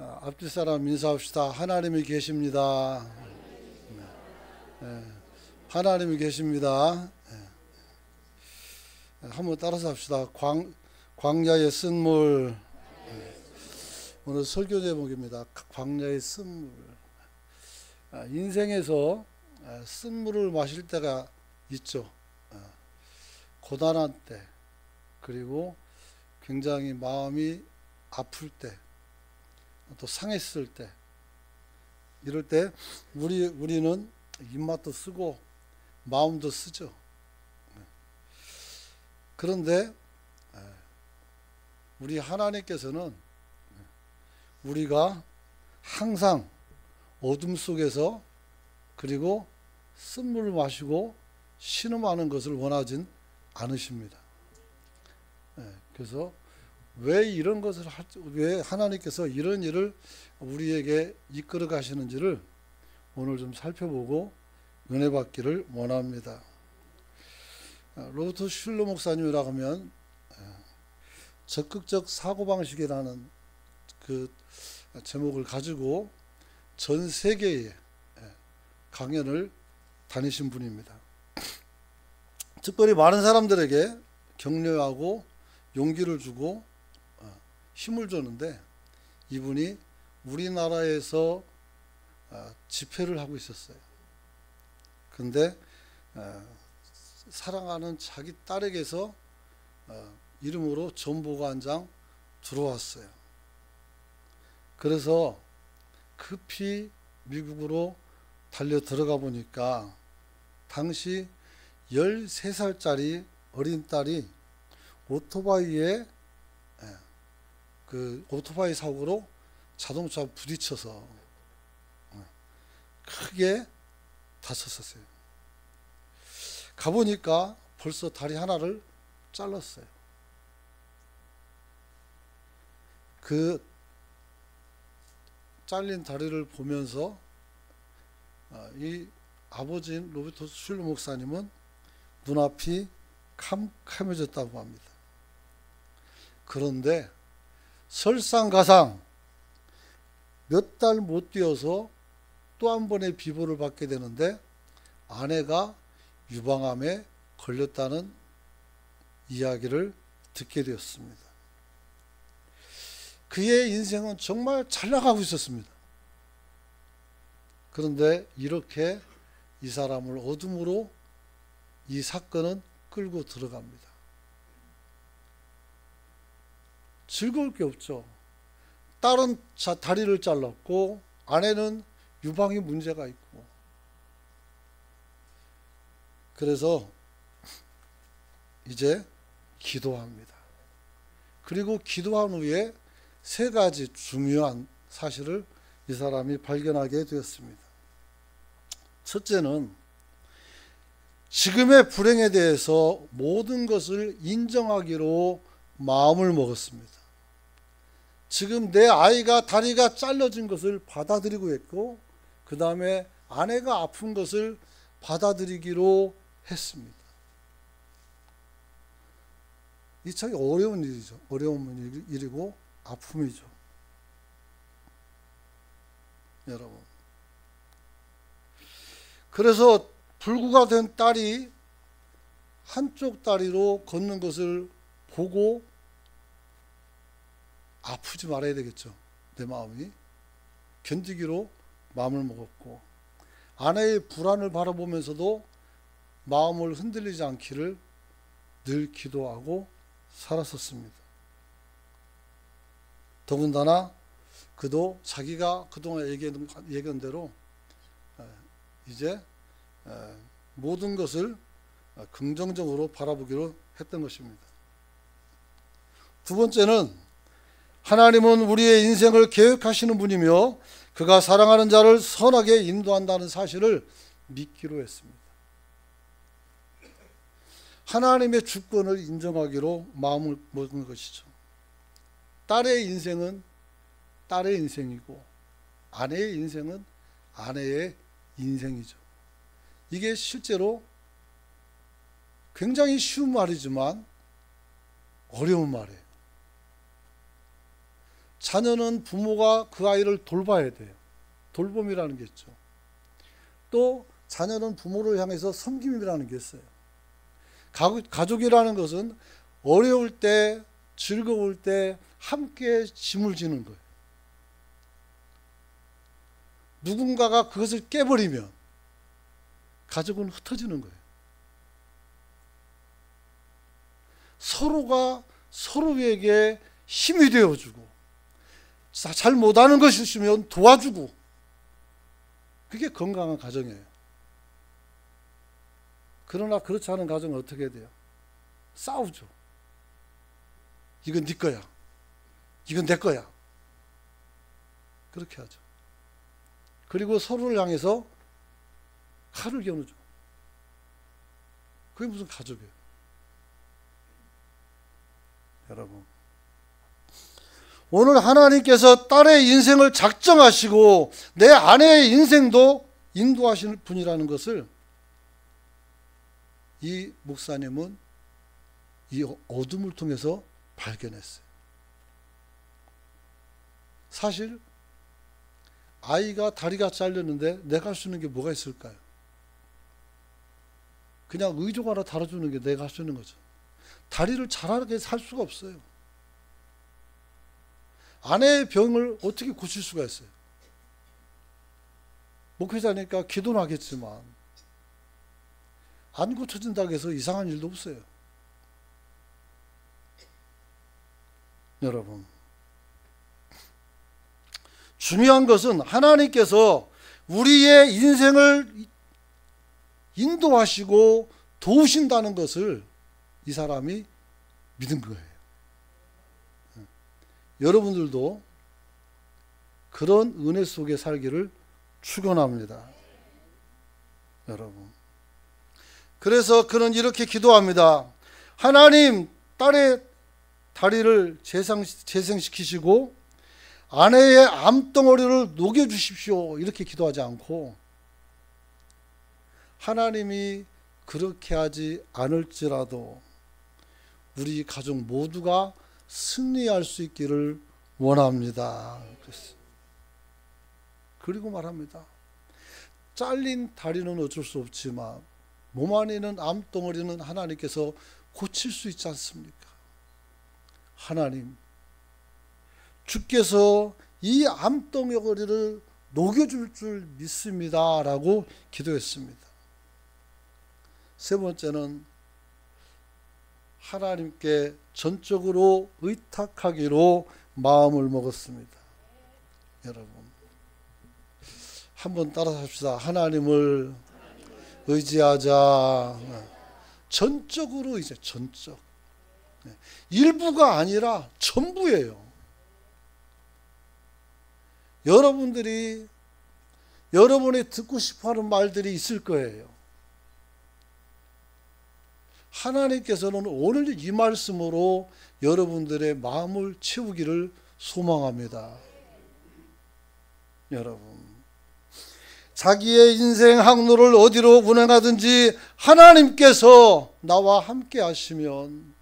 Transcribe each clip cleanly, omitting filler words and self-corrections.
앞뒤 사람 인사합시다. 하나님이 계십니다. 하나님이 계십니다. 한번 따라서 합시다. 광야의 쓴물. 오늘 설교 제목입니다. 광야의 쓴물. 인생에서 쓴물을 마실 때가 있죠. 고단한 때, 그리고 굉장히 마음이 아플 때, 또 상했을 때, 이럴 때 우리는 입맛도 쓰고 마음도 쓰죠. 그런데 우리 하나님께서는 우리가 항상 어둠 속에서 그리고 쓴물을 마시고 신음하는 것을 원하진 않으십니다. 그래서 왜 하나님께서 이런 일을 우리에게 이끌어 가시는지를 오늘 좀 살펴보고 은혜 받기를 원합니다. 로버트 슐러 목사님이라고 하면 적극적 사고방식이라는 그 제목을 가지고 전 세계에 강연을 다니신 분입니다. 특별히 많은 사람들에게 격려하고 용기를 주고 힘을 줬는데, 이분이 우리나라에서 집회를 하고 있었어요. 그런데 사랑하는 자기 딸에게서 이름으로 전보가 한 장 들어왔어요. 그래서 급히 미국으로 달려 들어가 보니까 당시 13살짜리 어린 딸이 오토바이 사고로 자동차 부딪혀서 크게 다쳤었어요. 가보니까 벌써 다리 하나를 잘랐어요. 그 잘린 다리를 보면서 이 아버지인 로버트 슐러 목사님은 눈앞이 캄캄해졌다고 합니다. 그런데 설상가상 몇 달 못 뛰어서 또 한 번의 비보를 받게 되는데, 아내가 유방암에 걸렸다는 이야기를 듣게 되었습니다. 그의 인생은 정말 잘 나가고 있었습니다. 그런데 이렇게 이 사람을 어둠으로 이 사건은 끌고 들어갑니다. 즐거울 게 없죠. 딸은 다리를 잘랐고 아내는 유방이 문제가 있고. 그래서 이제 기도합니다. 그리고 기도한 후에 3가지 중요한 사실을 이 사람이 발견하게 되었습니다. 첫째는 지금의 불행에 대해서 모든 것을 인정하기로 마음을 먹었습니다. 지금 내 아이가 다리가 잘려진 것을 받아들이고 했고, 그 다음에 아내가 아픈 것을 받아들이기로 했습니다. 이 참 어려운 일이죠. 어려운 일이고 아픔이죠. 여러분. 그래서 불구가 된 딸이 한쪽 다리로 걷는 것을 보고 아프지 말아야 되겠죠. 내 마음이. 견디기로 마음을 먹었고, 아내의 불안을 바라보면서도 마음을 흔들리지 않기를 늘 기도하고 살았었습니다. 더군다나 그도 자기가 그동안 얘기한 대로 이제 모든 것을 긍정적으로 바라보기로 했던 것입니다. 두 번째는 하나님은 우리의 인생을 계획하시는 분이며 그가 사랑하는 자를 선하게 인도한다는 사실을 믿기로 했습니다. 하나님의 주권을 인정하기로 마음을 먹은 것이죠. 딸의 인생은 딸의 인생이고 아내의 인생은 아내의 인생이죠. 이게 실제로 굉장히 쉬운 말이지만 어려운 말이에요. 자녀는 부모가 그 아이를 돌봐야 돼요. 돌봄이라는 게 있죠. 또 자녀는 부모를 향해서 섬김이라는 게 있어요. 가족이라는 것은 어려울 때, 즐거울 때 함께 짐을 지는 거예요. 누군가가 그것을 깨버리면 가족은 흩어지는 거예요. 서로가 서로에게 힘이 되어주고, 잘 못하는 것이 있으면 도와주고, 그게 건강한 가정이에요. 그러나 그렇지 않은 가정은 어떻게 돼요? 싸우죠. 이건 네 거야. 이건 내 거야. 그렇게 하죠. 그리고 서로를 향해서 칼을 겨누죠. 그게 무슨 가족이에요? 여러분, 오늘 하나님께서 딸의 인생을 작정하시고 내 아내의 인생도 인도하시는 분이라는 것을 이 목사님은 이 어둠을 통해서 발견했어요. 사실 아이가 다리가 잘렸는데 내가 할 수 있는 게 뭐가 있을까요? 그냥 의족 하나 달아주는 게 내가 할 수 있는 거죠. 다리를 잘하게 살 수가 없어요. 아내의 병을 어떻게 고칠 수가 있어요? 목회자니까 기도는 하겠지만 안 고쳐진다고 해서 이상한 일도 없어요. 여러분, 중요한 것은 하나님께서 우리의 인생을 인도하시고 도우신다는 것을 이 사람이 믿은 거예요. 여러분들도 그런 은혜 속에 살기를 축원합니다. 여러분, 그래서 그는 이렇게 기도합니다. 하나님, 딸의 다리를 재생시키시고 아내의 암덩어리를 녹여주십시오. 이렇게 기도하지 않고, 하나님이 그렇게 하지 않을지라도 우리 가족 모두가 승리할 수 있기를 원합니다. 그리고 말합니다. 잘린 다리는 어쩔 수 없지만 몸 안에 있는 암덩어리는 하나님께서 고칠 수 있지 않습니까? 하나님, 주께서 이 암덩어리를 녹여줄 줄 믿습니다. 라고 기도했습니다. 세 번째는 하나님께 전적으로 의탁하기로 마음을 먹었습니다. 여러분, 한번 따라서 합시다. 하나님을 의지하자. 전적으로 이제 전적. 일부가 아니라 전부예요. 여러분이 듣고 싶어하는 말들이 있을 거예요. 하나님께서는 오늘 이 말씀으로 여러분들의 마음을 채우기를 소망합니다. 여러분, 자기의 인생 항로를 어디로 운행하든지 하나님께서 나와 함께 하시면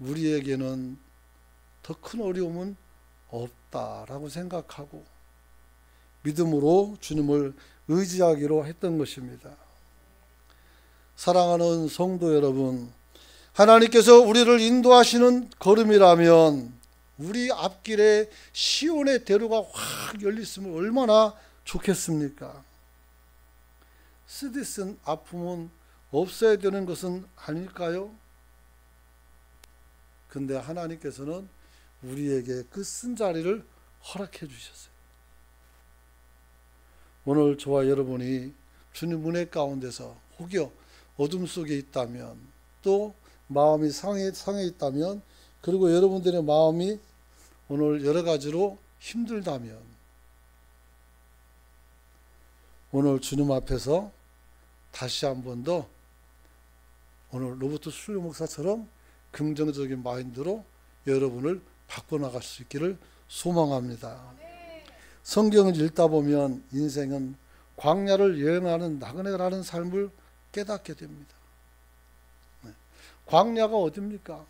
우리에게는 더 큰 어려움은 없다라고 생각하고 믿음으로 주님을 의지하기로 했던 것입니다. 사랑하는 성도 여러분, 하나님께서 우리를 인도하시는 걸음이라면 우리 앞길에 시온의 대로가 확 열렸으면 얼마나 좋겠습니까? 쓰디쓴 아픔은 없어야 되는 것은 아닐까요? 근데 하나님께서는 우리에게 그 쓴자리를 허락해 주셨어요. 오늘 저와 여러분이 주님 은혜 가운데서 혹여 어둠 속에 있다면, 또 마음이 상해 있다면, 그리고 여러분들의 마음이 오늘 여러 가지로 힘들다면 오늘 주님 앞에서 다시 한 번 더 오늘 로버트 슐리 목사처럼 긍정적인 마인드로 여러분을 바꿔나갈 수 있기를 소망합니다. 성경을 읽다 보면 인생은 광야를 여행하는 나그네라는 삶을 깨닫게 됩니다. 광야가 어딥니까?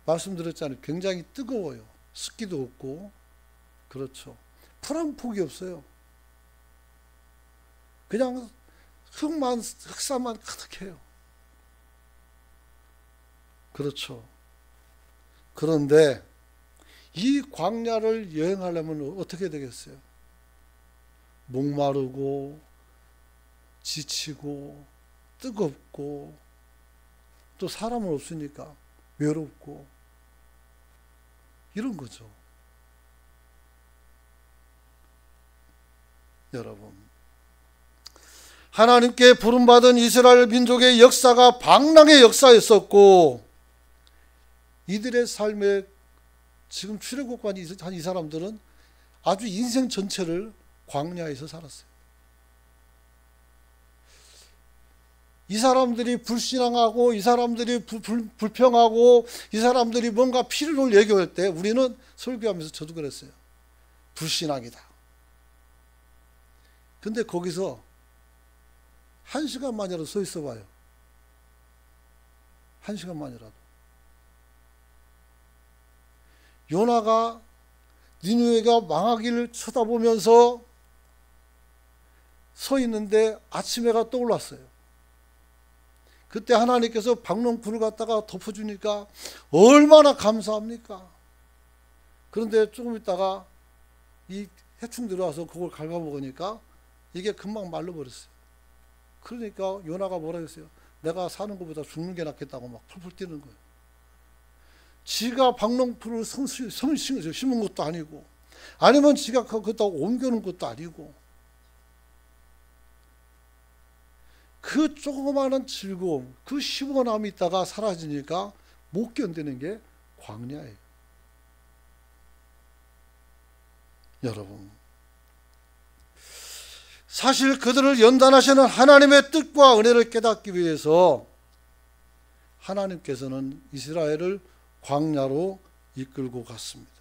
말씀드렸잖아요. 굉장히 뜨거워요. 습기도 없고. 그렇죠. 풀 한 폭이 없어요. 그냥 흑사만 가득해요. 그렇죠. 그런데 이 광야를 여행하려면 어떻게 되겠어요? 목마르고 지치고 뜨겁고 또 사람은 없으니까 외롭고 이런 거죠. 여러분, 하나님께 부름받은 이스라엘 민족의 역사가 방랑의 역사였었고, 이들의 삶에 지금 출애굽한 이 사람들은 아주 인생 전체를 광야에서 살았어요. 이 사람들이 불신앙하고, 이 사람들이 불평하고, 이 사람들이 뭔가 필요를 얘기할 때 우리는 설교하면서 저도 그랬어요. 불신앙이다. 근데 거기서 1시간만이라도 서 있어 봐요. 1시간만이라도. 요나가 니느웨가 망하기를 쳐다보면서 서 있는데 아침 해가 떠올랐어요. 그때 하나님께서 박농풀을 갖다가 덮어주니까 얼마나 감사합니까? 그런데 조금 있다가 이 해충 들어와서 그걸 갉아먹으니까 이게 금방 말라버렸어요. 그러니까 요나가 뭐라 했어요? 내가 사는 것보다 죽는 게 낫겠다고 막 풀풀 뛰는 거예요. 지가 박농풀을 심은 것도 아니고, 아니면 지가 그것도 옮겨놓은 것도 아니고, 그 조그마한 즐거움, 그 시원함이 있다가 사라지니까 못 견디는 게 광야예요. 여러분, 사실 그들을 연단하시는 하나님의 뜻과 은혜를 깨닫기 위해서 하나님께서는 이스라엘을 광야로 이끌고 갔습니다.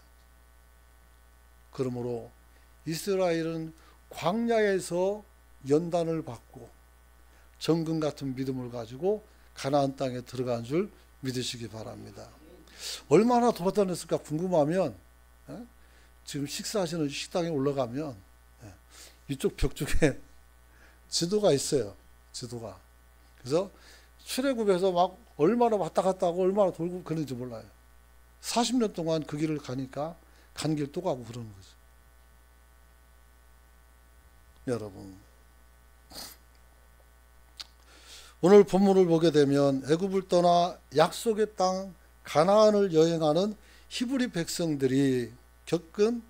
그러므로 이스라엘은 광야에서 연단을 받고 정금 같은 믿음을 가지고 가나안 땅에 들어간 줄 믿으시기 바랍니다. 얼마나 돌아다녔을까 궁금하면 지금 식사하시는 식당에 올라가면 이쪽 벽 쪽에 지도가 있어요. 지도가. 그래서 출애굽에서 막 얼마나 왔다 갔다 하고 얼마나 돌고 그런지 몰라요. 40년 동안 그 길을 가니까 간 길 또 가고 그러는 거죠. 여러분, 오늘 본문을 보게 되면 애굽을 떠나 약속의 땅 가나안을 여행하는 히브리 백성들이 겪은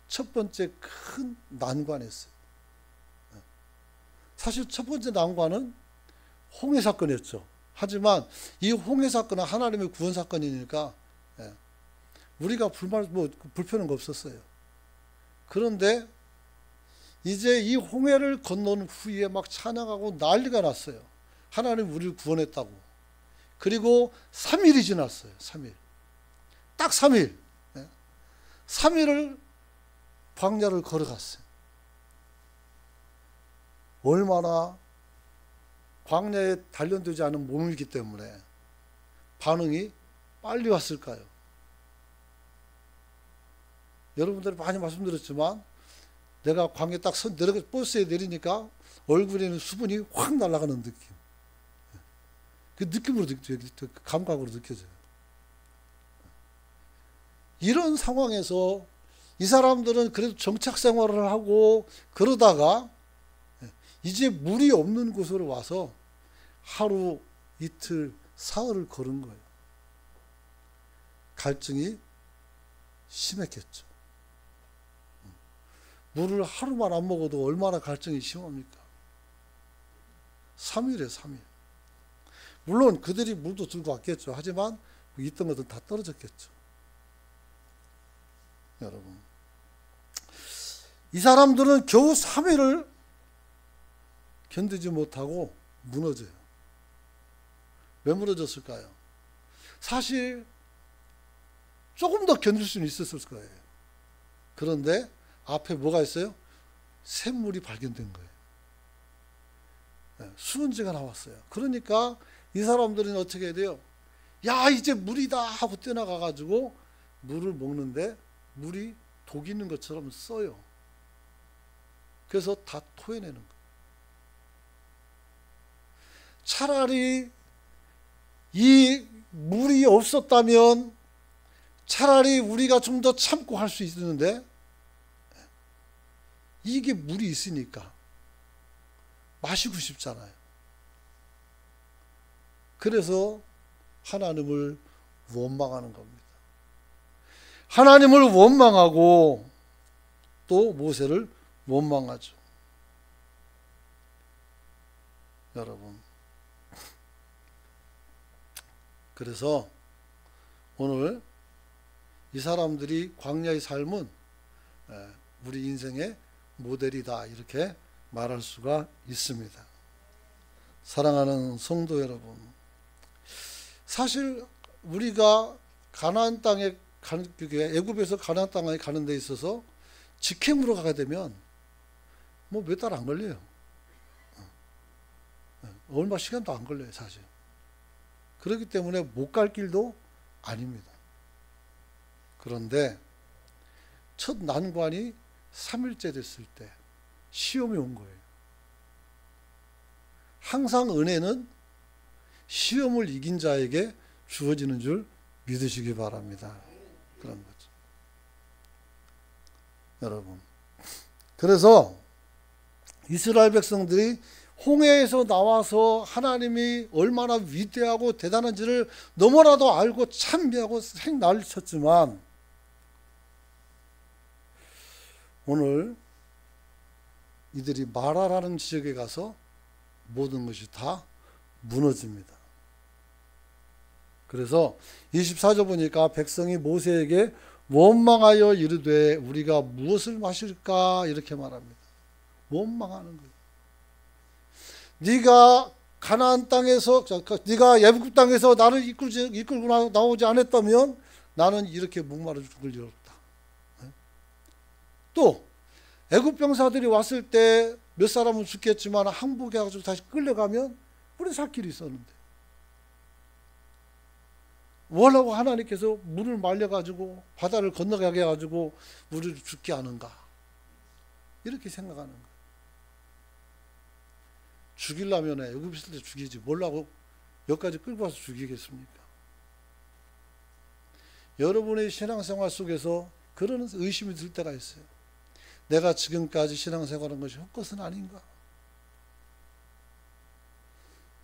첫 번째 큰 난관이었어요. 사실 첫 번째 난관은 홍해 사건이었죠. 하지만 이 홍해 사건은 하나님의 구원 사건이니까 우리가 불편한 거 없었어요. 그런데 이제 이 홍해를 건너는 후에 막 찬양하고 난리가 났어요. 하나님 우리를 구원했다고. 그리고 3일이 지났어요. 3일. 딱 3일. 3일을 광야를 걸어갔어요. 얼마나 광야에 단련되지 않은 몸이기 때문에 반응이 빨리 왔을까요? 여러분들이 많이 말씀드렸지만 내가 광야에 딱 버스에 내리니까 얼굴에는 수분이 확 날아가는 느낌. 그 느낌으로 그 감각으로 느껴져요. 이런 상황에서 이 사람들은 그래도 정착 생활을 하고 그러다가 이제 물이 없는 곳으로 와서 하루, 이틀, 사흘을 걸은 거예요. 갈증이 심했겠죠. 물을 하루만 안 먹어도 얼마나 갈증이 심합니까? 3일에 3일. 물론 그들이 물도 들고 왔겠죠. 하지만 있던 것들 다 떨어졌겠죠. 여러분, 이 사람들은 겨우 3일을 견디지 못하고 무너져요. 왜 무너졌을까요? 사실 조금 더 견딜 수는 있었을 거예요. 그런데 앞에 뭐가 있어요? 샘물이 발견된 거예요. 수문제가 나왔어요. 그러니까 이 사람들은 어떻게 해야 돼요? 야 이제 물이다 하고 뛰어나가 가지고 물을 먹는데 물이 독 있는 것처럼 써요. 그래서 다 토해내는 거예요. 차라리 이 물이 없었다면 차라리 우리가 좀 더 참고 할 수 있는데 이게 물이 있으니까 마시고 싶잖아요. 그래서 하나님을 원망하는 겁니다. 하나님을 원망하고 또 모세를 원망하죠. 여러분, 그래서 오늘 이 사람들이 광야의 삶은 우리 인생의 모델이다 이렇게 말할 수가 있습니다. 사랑하는 성도 여러분, 사실 우리가 가나안 땅에 가는, 애굽에서 가나안 땅에 가는 데 있어서 직행으로 가게 되면 뭐 몇 달 안 걸려요. 얼마 시간도 안 걸려요, 사실. 그렇기 때문에 못 갈 길도 아닙니다. 그런데 첫 난관이 3일째 됐을 때 시험이 온 거예요. 항상 은혜는 시험을 이긴 자에게 주어지는 줄 믿으시기 바랍니다. 그런 거죠. 여러분, 그래서 이스라엘 백성들이 홍해에서 나와서 하나님이 얼마나 위대하고 대단한지를 너무나도 알고 찬미하고 생난리를 쳤지만 오늘 이들이 마라라는 지역에 가서 모든 것이 다 무너집니다. 그래서 24절 보니까 백성이 모세에게 원망하여 이르되 우리가 무엇을 마실까 이렇게 말합니다. 원망하는 거예요. 네가 가나안 땅에서, 네가 애굽 땅에서 나를 이끌고 나오지 않았다면 나는 이렇게 목마르 죽을 일 없다. 또 애굽 병사들이 왔을 때 몇 사람은 죽겠지만 항복해가지고 다시 끌려가면 우리 살 길이 있었는데 뭐라고 하나님께서 물을 말려가지고 바다를 건너가게 해가지고 우리를 죽게 하는가 이렇게 생각하는 거예요. 죽이려면 애굽 있을 때 죽이지 뭐라고 여기까지 끌고 와서 죽이겠습니까? 여러분의 신앙생활 속에서 그런 의심이 들 때가 있어요. 내가 지금까지 신앙생활한 것이 헛것은 아닌가?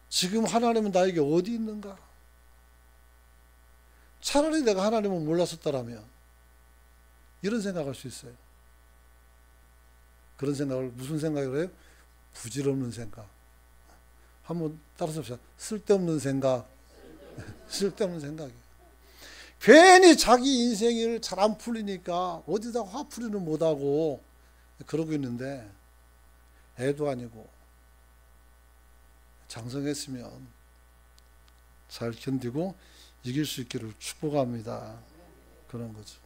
지금 하나님은 나에게 어디 있는가? 차라리 내가 하나님을 몰랐었다라면 이런 생각할 수 있어요. 그런 생각을 무슨 생각을 해요? 부질없는 생각. 한번 따라서 봅시다. 쓸데없는 생각. 쓸데없는 생각이에요. 괜히 자기 인생을 잘 안 풀리니까 어디다 화풀이는 못하고 그러고 있는데 애도 아니고 장성했으면 잘 견디고 이길 수 있기를 축복합니다. 그런 거죠.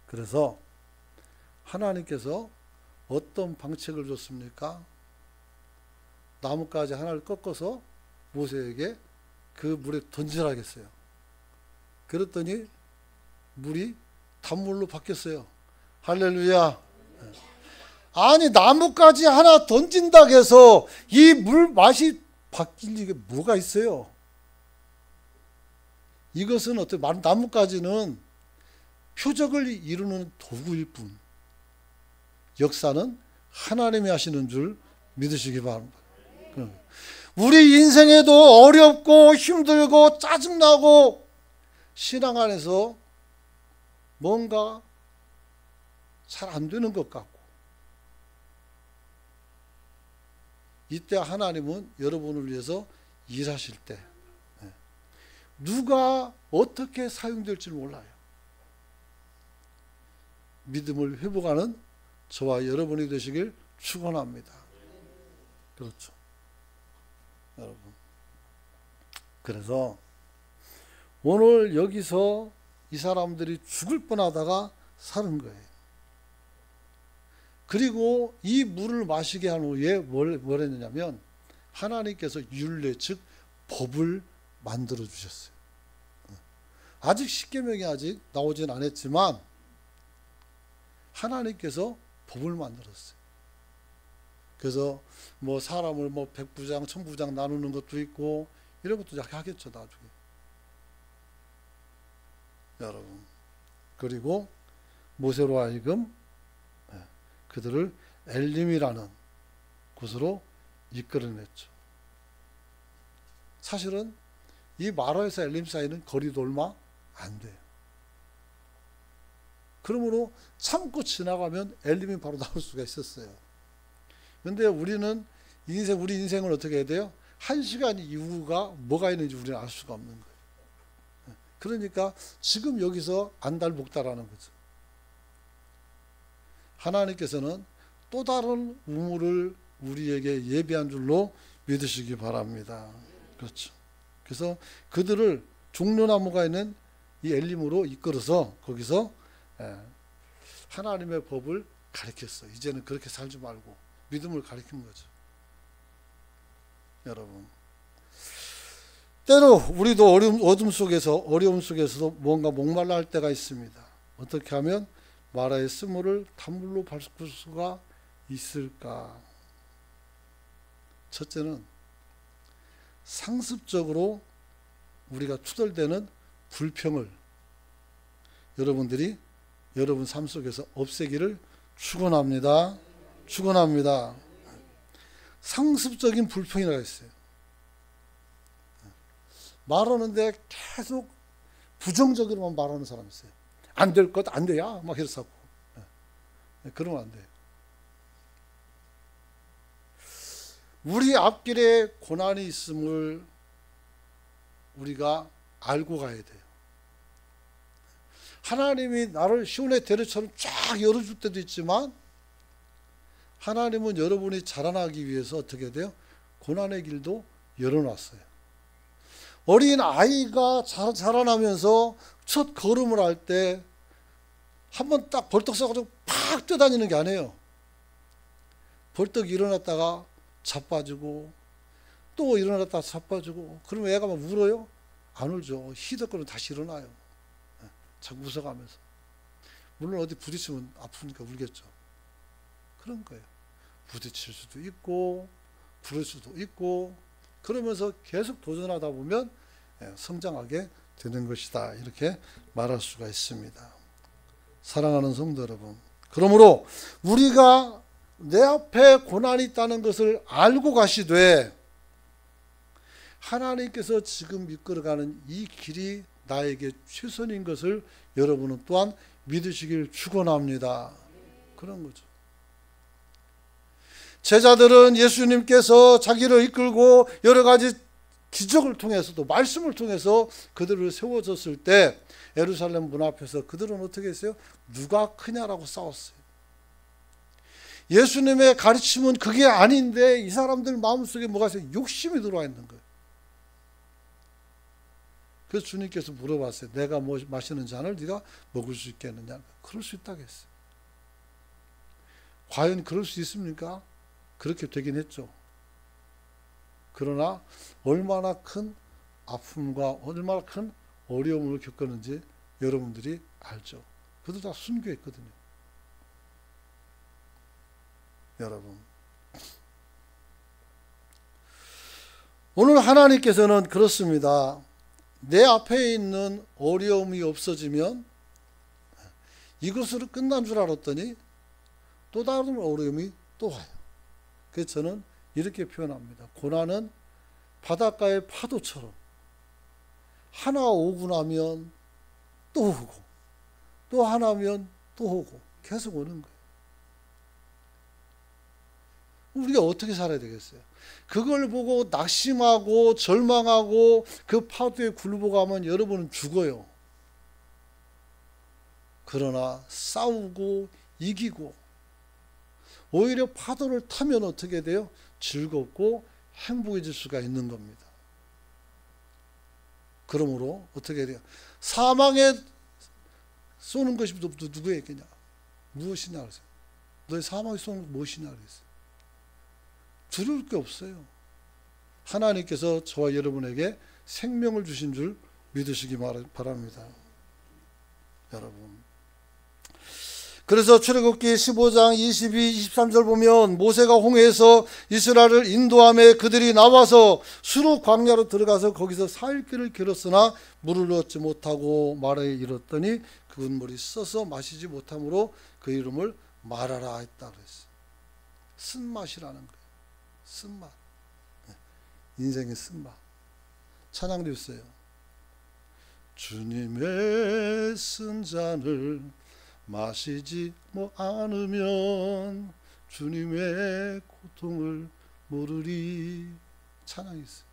그래서 하나님께서 어떤 방책을 줬습니까? 나뭇가지 하나를 꺾어서 모세에게 그 물에 던지라 했어요. 그랬더니 물이 단물로 바뀌었어요. 할렐루야. 아니 나뭇가지 하나 던진다고 해서 이 물 맛이 바뀔 리가 뭐가 있어요? 이것은 어떻게 나뭇가지는 표적을 이루는 도구일 뿐 역사는 하나님이 하시는 줄 믿으시기 바랍니다. 우리 인생에도 어렵고 힘들고 짜증나고 신앙 안에서 뭔가 잘 안 되는 것 같고 이때 하나님은 여러분을 위해서 일하실 때 누가 어떻게 사용될지 몰라요. 믿음을 회복하는 저와 여러분이 되시길 축원합니다. 그렇죠. 여러분. 그래서 오늘 여기서 이 사람들이 죽을 뻔하다가 사는 거예요. 그리고 이 물을 마시게 한 후에 뭘 했느냐면 하나님께서 율례 즉 법을 만들어 주셨어요. 아직 십계명이 아직 나오진 않았지만 하나님께서 법을 만들었어요. 그래서 뭐 사람을 뭐 100부장, 1000부장 나누는 것도 있고 이런 것도 하겠죠, 나중에. 여러분. 그리고 모세로 하여금 그들을 엘림이라는 곳으로 이끌어냈죠. 사실은 이 마라에서 엘림 사이는 거리도 얼마 안 돼요. 그러므로 참고 지나가면 엘림이 바로 나올 수가 있었어요. 그런데 우리 인생을 어떻게 해야 돼요? 1시간 이후가 뭐가 있는지 우리는 알 수가 없는 거예요. 그러니까 지금 여기서 안달복달하는 거죠. 하나님께서는 또 다른 우물을 우리에게 예비한 줄로 믿으시기 바랍니다. 그렇죠. 그래서 그들을 종려나무가 있는 이 엘림으로 이끌어서 거기서 하나님의 법을 가르쳤어요. 이제는 그렇게 살지 말고 믿음을 가르친 거죠. 여러분, 때로 우리도 어려움 속에서도 뭔가 목말라 할 때가 있습니다. 어떻게 하면 마라의 쓴물을 단물로 바꿀 수가 있을까? 첫째는 상습적으로 우리가 투덜대는 불평을 여러분들이 여러분 삶 속에서 없애기를 축원합니다. 축원합니다. 상습적인 불평이라고 했어요. 말하는데 계속 부정적으로만 말하는 사람이 있어요. 안 될 것 안 돼야 막 이래서 그러면 안 돼요. 우리 앞길에 고난이 있음을 우리가 알고 가야 돼요. 하나님이 나를 시온의 대로처럼 쫙 열어줄 때도 있지만 하나님은 여러분이 자라나기 위해서 어떻게 돼요? 고난의 길도 열어놨어요. 어린 아이가 자라나면서 첫 걸음을 할 때 한번 딱 벌떡 서가지고 팍 뛰어다니는 게 아니에요. 벌떡 일어났다가 자빠지고 또 일어났다가 자빠지고 그러면 애가 막 울어요? 안 울죠. 희덕거리면 다시 일어나요. 자꾸 웃어가면서. 물론 어디 부딪히면 아프니까 울겠죠. 그런 거예요. 부딪힐 수도 있고 부를 수도 있고 그러면서 계속 도전하다 보면 성장하게 되는 것이다. 이렇게 말할 수가 있습니다. 사랑하는 성도 여러분, 그러므로 우리가 내 앞에 고난이 있다는 것을 알고 가시되 하나님께서 지금 이끌어가는 이 길이 나에게 최선인 것을 여러분은 또한 믿으시길 축원합니다. 그런 거죠. 제자들은 예수님께서 자기를 이끌고 여러 가지 기적을 통해서도 말씀을 통해서 그들을 세워줬을 때 예루살렘 문 앞에서 그들은 어떻게 했어요? 누가 크냐라고 싸웠어요. 예수님의 가르침은 그게 아닌데 이 사람들 마음속에 뭐가 있어요? 욕심이 들어와 있는 거예요. 그래서 주님께서 물어봤어요. 내가 마시는 잔을 네가 먹을 수 있겠느냐? 그럴 수 있다고 했어요. 과연 그럴 수 있습니까? 그렇게 되긴 했죠. 그러나 얼마나 큰 아픔과 얼마나 큰 어려움을 겪었는지 여러분들이 알죠. 그들 다 순교했거든요. 여러분, 오늘 하나님께서는 그렇습니다. 내 앞에 있는 어려움이 없어지면 이것으로 끝난 줄 알았더니 또 다른 어려움이 또 와요. 그래서 저는 이렇게 표현합니다. 고난은 바닷가의 파도처럼 하나 오고 나면 또 오고 또 하나면 또 오고 계속 오는 거예요. 우리가 어떻게 살아야 되겠어요? 그걸 보고 낙심하고 절망하고 그 파도에 굴복하면 여러분은 죽어요. 그러나 싸우고 이기고 오히려 파도를 타면 어떻게 돼요? 즐겁고 행복해질 수가 있는 겁니다. 그러므로 어떻게 돼요? 사망에 쏘는 것이 누구에게냐? 무엇이냐 그랬어요. 너희 사망에 쏘는 것 무엇이냐 그랬어요. 두려울 게 없어요. 하나님께서 저와 여러분에게 생명을 주신 줄 믿으시기 바랍니다. 여러분. 그래서 출애굽기 15장 22, 23절 보면 모세가 홍해에서 이스라엘을 인도하며 그들이 나와서 수르 광야로 들어가서 거기서 4일길을 걸었으나 물을 얻지 못하고 마라에 이르렀더니 그 물이 써서 마시지 못함으로 그 이름을 마라라 했다 그랬어요. 쓴맛이라는 거예요. 쓴맛. 인생의 쓴맛. 찬양도 있어요. 주님의 쓴 잔을 마시지 않으면 주님의 고통을 모르리. 찬양이 있어요.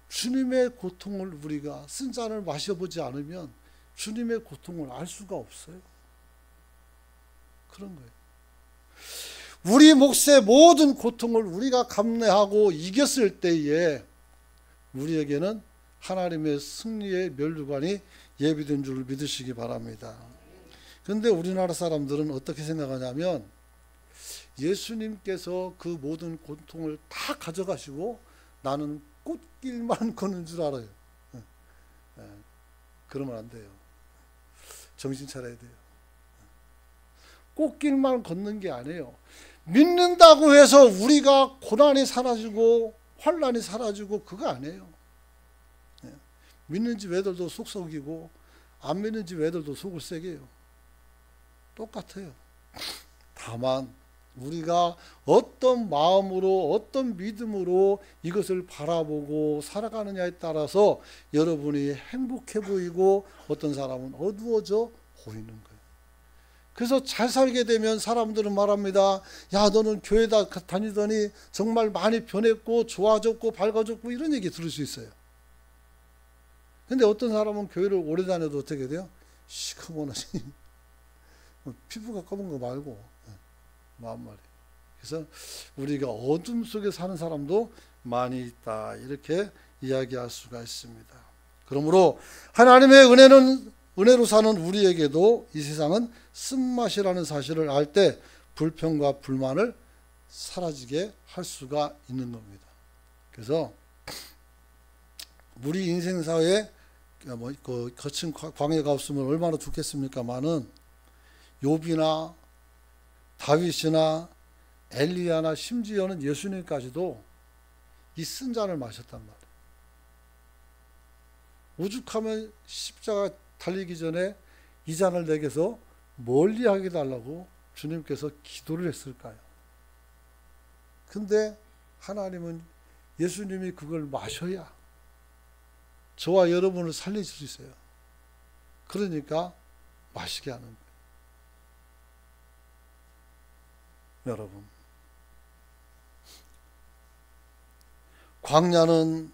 주님의 고통을 우리가 쓴 잔을 마셔보지 않으면 주님의 고통을 알 수가 없어요. 그런 거예요. 우리 몫의 모든 고통을 우리가 감내하고 이겼을 때에 우리에게는 하나님의 승리의 면류관이 예비된 줄 믿으시기 바랍니다. 그런데 우리나라 사람들은 어떻게 생각하냐면 예수님께서 그 모든 고통을 다 가져가시고 나는 꽃길만 걷는 줄 알아요. 그러면 안 돼요. 정신 차려야 돼요. 꽃길만 걷는 게 아니에요. 믿는다고 해서 우리가 고난이 사라지고 환난이 사라지고 그거 아니에요. 믿는 집 애들도 속 썩이고 안 믿는 집 애들도 속을 새겨요. 똑같아요. 다만 우리가 어떤 마음으로 어떤 믿음으로 이것을 바라보고 살아가느냐에 따라서 여러분이 행복해 보이고 어떤 사람은 어두워져 보이는 거예요. 그래서 잘 살게 되면 사람들은 말합니다. 야, 너는 교회 다니더니 정말 많이 변했고 좋아졌고 밝아졌고 이런 얘기 들을 수 있어요. 근데 어떤 사람은 교회를 오래 다녀도 어떻게 돼요? 시커먼하지. 피부가 검은 거 말고 마음말이. 그래서 우리가 어둠 속에 사는 사람도 많이 있다. 이렇게 이야기할 수가 있습니다. 그러므로 하나님의 은혜로 사는 우리에게도 이 세상은 쓴맛이라는 사실을 알 때 불평과 불만을 사라지게 할 수가 있는 겁니다. 그래서 우리 인생사에 거친 광야가 없으면 얼마나 좋겠습니까마는 욥이나 다윗이나 엘리야나 심지어는 예수님까지도 이 쓴 잔을 마셨단 말이에요. 오죽하면 십자가 달리기 전에 이 잔을 내게서 멀리하게 달라고 주님께서 기도를 했을까요? 근데 하나님은 예수님이 그걸 마셔야 저와 여러분을 살릴 수 있어요. 그러니까 마시게 하는 거예요. 여러분, 광야는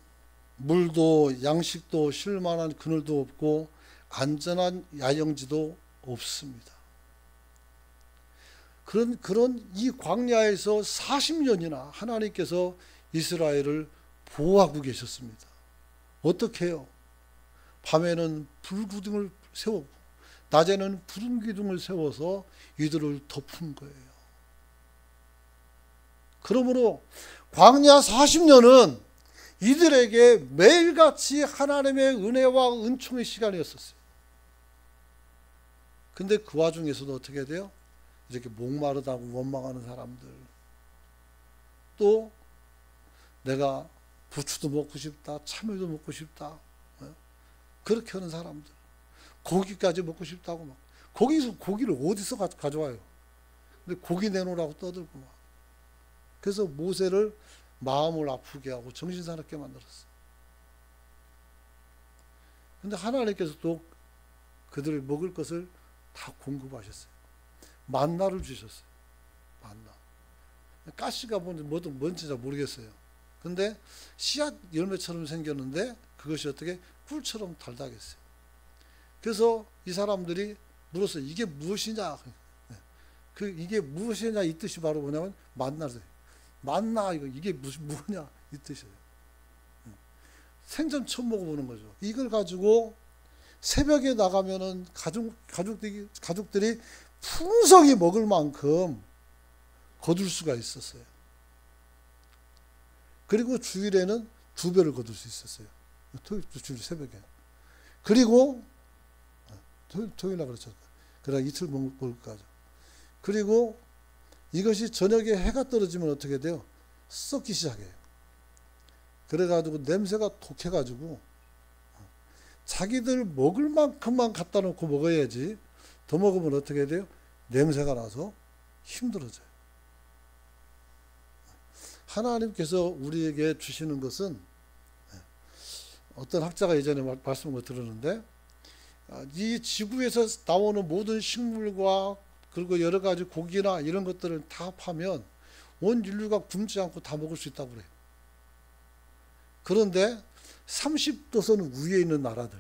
물도 양식도 쉴 만한 그늘도 없고 안전한 야영지도 없습니다. 그런 이 광야에서 40년이나 하나님께서 이스라엘을 보호하고 계셨습니다. 어떻게 해요? 밤에는 불기둥을 세우고 낮에는 푸른 기둥을 세워서 이들을 덮은 거예요. 그러므로 광야 40년은 이들에게 매일같이 하나님의 은혜와 은총의 시간이었었어요. 근데 그 와중에서도 어떻게 돼요? 이렇게 목마르다고 원망하는 사람들, 또 내가 부추도 먹고 싶다, 참외도 먹고 싶다, 그렇게 하는 사람들, 고기까지 먹고 싶다고 막, 고기를 어디서 가져와요? 근데 고기 내놓으라고 떠들고 막. 그래서 모세를 마음을 아프게 하고 정신사납게 만들었어요. 근데 하나님께서 또 그들을 먹을 것을 다 공급하셨어요. 만나를 주셨어요. 만나. 가시가 뭔지 잘 모르겠어요. 근데 씨앗 열매처럼 생겼는데 그것이 어떻게 꿀처럼 달다겠어요. 그래서 이 사람들이 물었어요. 이게 무엇이냐? 이게 무엇이냐 이 뜻이 바로 뭐냐면 만나세요. 만나 이게 뭐냐 이 뜻이에요. 생전 처음 먹어보는 거죠. 이걸 가지고 새벽에 나가면은 가족들이 풍성히 먹을 만큼 거둘 수가 있었어요. 그리고 주일에는 2배를 거둘 수 있었어요. 주일 새벽에. 그리고 토요일 날 그렇죠. 그러다 이틀 먹을 거죠. 그리고 이것이 저녁에 해가 떨어지면 어떻게 돼요? 썩기 시작해요. 그래가지고 냄새가 독해가지고 자기들 먹을 만큼만 갖다 놓고 먹어야지 더 먹으면 어떻게 돼요? 냄새가 나서 힘들어져요. 하나님께서 우리에게 주시는 것은 어떤 학자가 예전에 말씀을 들었는데 이 지구에서 나오는 모든 식물과 그리고 여러 가지 고기나 이런 것들을 다 합하면 온 인류가 굶지 않고 다 먹을 수 있다고 그래요. 그런데 30도선 위에 있는 나라들,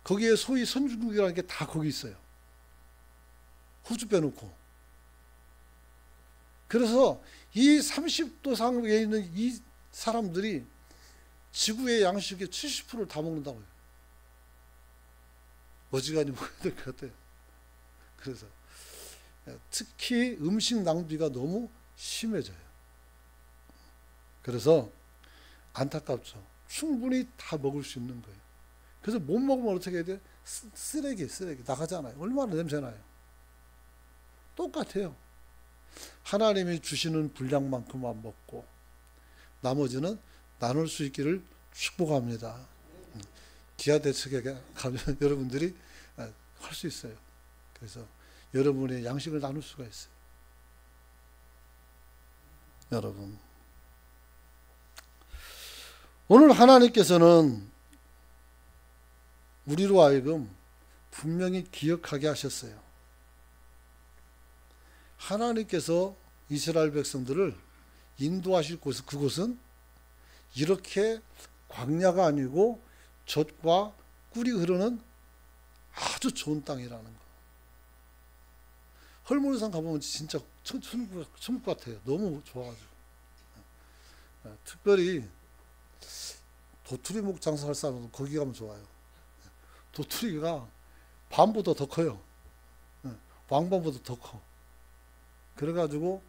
거기에 소위 선진국이라는 게 다 거기 있어요. 호주 빼놓고. 그래서 이 30도 상에 있는 이 사람들이 지구의 양식의 70%를 다 먹는다고요. 어지간히 먹어야 될 것 같아요. 그래서 특히 음식 낭비가 너무 심해져요. 그래서 안타깝죠. 충분히 다 먹을 수 있는 거예요. 그래서 못 먹으면 어떻게 해야 돼요? 쓰레기 나가잖아요. 얼마나 냄새나요. 똑같아요. 하나님이 주시는 분량만큼만 먹고 나머지는 나눌 수 있기를 축복합니다. 기아대책에 가면 여러분들이 할 수 있어요. 그래서 여러분의 양식을 나눌 수가 있어요. 여러분, 오늘 하나님께서는 우리로 하여금 분명히 기억하게 하셨어요. 하나님께서 이스라엘 백성들을 인도하실 곳, 그곳은 이렇게 광야가 아니고 젖과 꿀이 흐르는 아주 좋은 땅이라는 거. 헐모리산 가보면 진짜 천국 같아요. 너무 좋아가지고. 특별히 도토리묵 장사할 사람은 거기 가면 좋아요. 도토리가 밤보다 더 커요. 왕밤보다 더 커. 그래가지고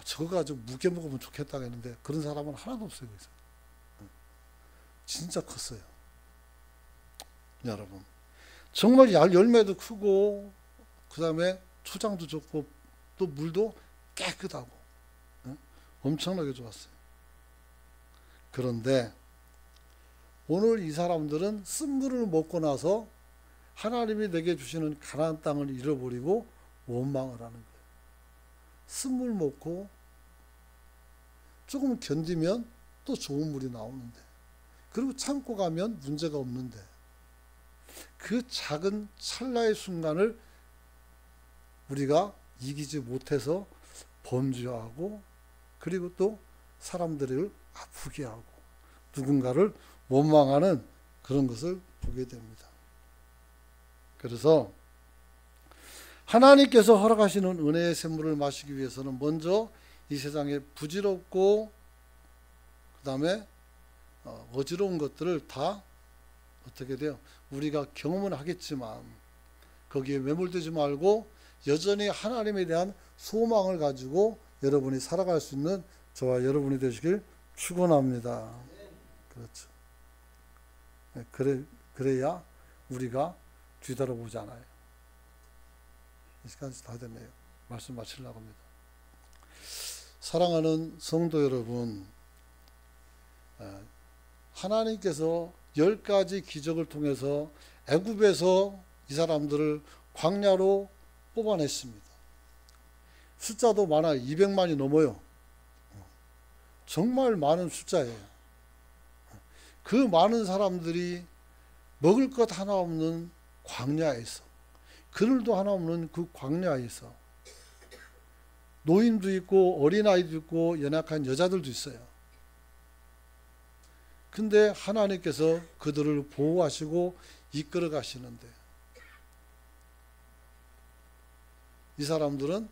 저거 가지고 무게 먹으면 좋겠다 했는데 그런 사람은 하나도 없어요. 거기서. 진짜 컸어요. 여러분, 정말 열매도 크고 그 다음에 초장도 좋고 또 물도 깨끗하고 엄청나게 좋았어요. 그런데 오늘 이 사람들은 쓴물을 먹고 나서 하나님이 내게 주시는 가나안 땅을 잃어버리고 원망을 하는 거예요. 쓴물 먹고 조금 견디면 또 좋은 물이 나오는데, 그리고 참고 가면 문제가 없는데, 그 작은 찰나의 순간을 우리가 이기지 못해서 범죄하고, 그리고 또 사람들을 아프게 하고 누군가를 원망하는 그런 것을 보게 됩니다. 그래서 하나님께서 허락하시는 은혜의 샘물을 마시기 위해서는 먼저 이 세상에 부질없고 그 다음에 어지러운 것들을 다 어떻게 돼요? 우리가 경험은 하겠지만 거기에 매몰되지 말고 여전히 하나님에 대한 소망을 가지고 여러분이 살아갈 수 있는 저와 여러분이 되시길 축원합니다. 그렇죠. 그래야 우리가 뒤돌아보지 않아요. 이 시간 다 됐네요. 말씀 마치려고 합니다. 사랑하는 성도 여러분, 하나님께서 10가지 기적을 통해서 애굽에서 이 사람들을 광야로 뽑아냈습니다. 숫자도 많아요. 200만이 넘어요. 정말 많은 숫자예요. 그 많은 사람들이 먹을 것 하나 없는 광야에서, 그늘도 하나 없는 그 광야에서 노인도 있고 어린아이도 있고 연약한 여자들도 있어요. 근데 하나님께서 그들을 보호하시고 이끌어 가시는데, 이 사람들은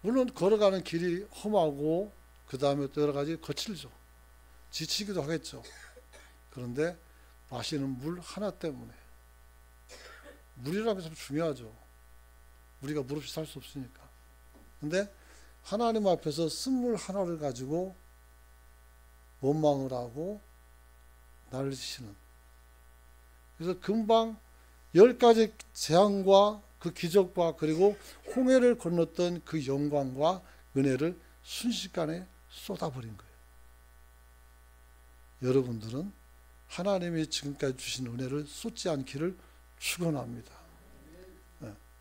물론 걸어가는 길이 험하고 그 다음에 또 여러 가지 거칠죠. 지치기도 하겠죠. 그런데 마시는 물 하나 때문에, 물이라는 게 참 중요하죠. 우리가 물 없이 살 수 없으니까. 근데 하나님 앞에서 쓴물 하나를 가지고 원망을 하고 날리시는. 그래서 금방 10가지 재앙과 그 기적과 그리고 홍해를 건넜던 그 영광과 은혜를 순식간에 쏟아버린 거예요. 여러분들은 하나님이 지금까지 주신 은혜를 쏟지 않기를 축원합니다.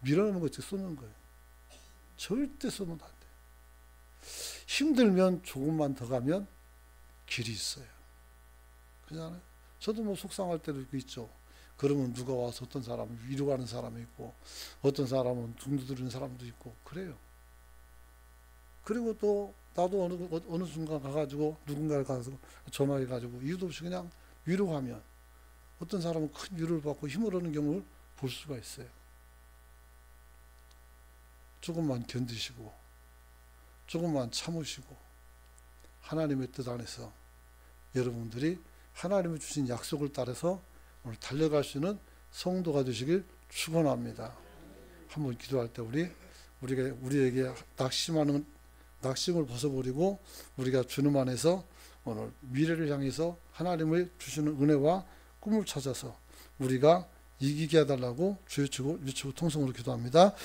밀어넣는 것이 쏟는 거예요. 절대 쏟으면 안 돼요. 힘들면 조금만 더 가면 길이 있어요. 그렇잖아요. 저도 뭐 속상할 때도 있죠. 그러면 누가 와서 어떤 사람은 위로하는 사람이 있고 어떤 사람은 둥두드리는 사람도 있고 그래요. 그리고 또 나도 어느 순간 가가지고 누군가를 가서 전화해가지고 이유도 없이 그냥 위로하면 어떤 사람은 큰 위로를 받고 힘을 얻는 경우를 볼 수가 있어요. 조금만 견디시고 조금만 참으시고 하나님의 뜻 안에서 여러분들이 하나님이 주신 약속을 따라서 오늘 달려갈 수 있는 성도가 되시길 축원합니다. 한번 기도할 때 우리에게 낙심을 벗어버리고 우리가 주님 안에서 오늘 미래를 향해서 하나님의 주시는 은혜와 꿈을 찾아서 우리가 이기게 해달라고 주여 유치고 통성으로 기도합니다.